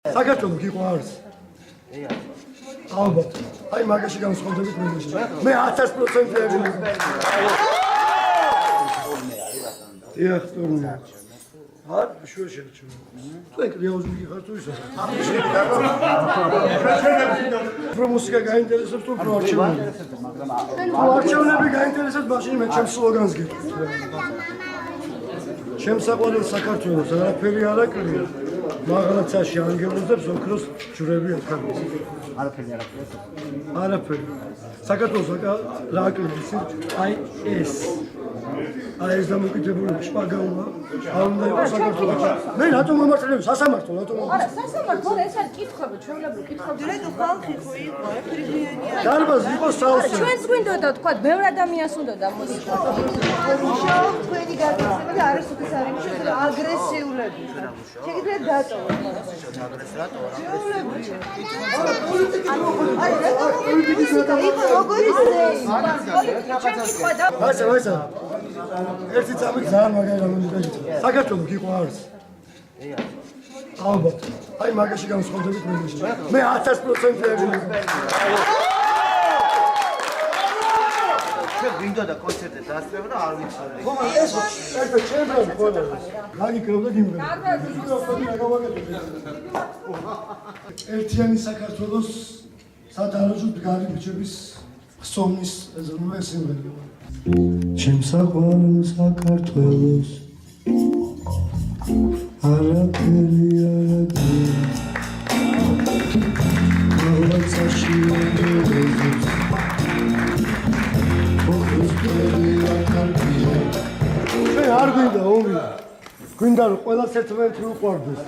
საქართველო გიყვარს? ალბათ. აი მაგაში განსხვავდებით მეგეში. მე 1000% ვერვინე. დიახ, თურმე. არ შუაშერჩო. თუ ეკრიაუზი ხარ თუ ისა. რო მუსიკა გაინტერესებს თუ რო არჩევნები. თუ არჩევნები გაინტერესებს მაშინ მე ჩემს სლოგანს გეტყვი. ჩემს საყვარელ საქართველოს არაფერი არ აკრია. მაღლაცაში ანგელოზებს ოქროს ჯვრები აქვთ. არაფერი არ აქვს. არაფერი. საქართველოს რა აკრია? აი ეს. აი ეს დამოკიდებული შპაგაულა. არ უნდა იყოს საქართველოს. მე რატომ მომართლებ სასამართლო, რატომ? არა, სასამართლო ეს არის კითხვები, ჩვეულებრივი კითხვები. დირექტორ ხალხი ხო იყო, ეფრიგიანია. დარბაზი იყო სავსე. ჩვენს გვინდოდა თქვა, ბევრ ადამიანს უნდოდა მუსიკა. მუშაობ თქვენი გადაცემა და არის უკეთ არის შეიძლება აგრესიულები. შეგიძლიათ დატოვოთ. აგრესიულები. ვაისა. ერთი წამი ძალიან მაგარი რამე გაგიწევ. საქართველო გიყვარს? ალბათ. აი მაგაში განსხვავდებით მეგეში. მე 1000% ვერვინე. ჩვენ გვინდოდა კონცერტზე დასწრება და არ ვიცოდი. ხო, ეს ერთ ჩემბრალი ხოლმე. გაგიკრებდა გიმრე. ერთიანი საქართველოს სადაროჯოდ გარი ბიჭების ხსოვნის ეს სიმღერა. ჩემს საყვარელ საქართველოს არაფერი არ აკრია. მაღლაცაში ანგელოზებს ოქროს ჯვრები აქვთ. მე არ გვინდა ომი. გვინდა რომ ყველას ერთმანეთი უყვარდეს.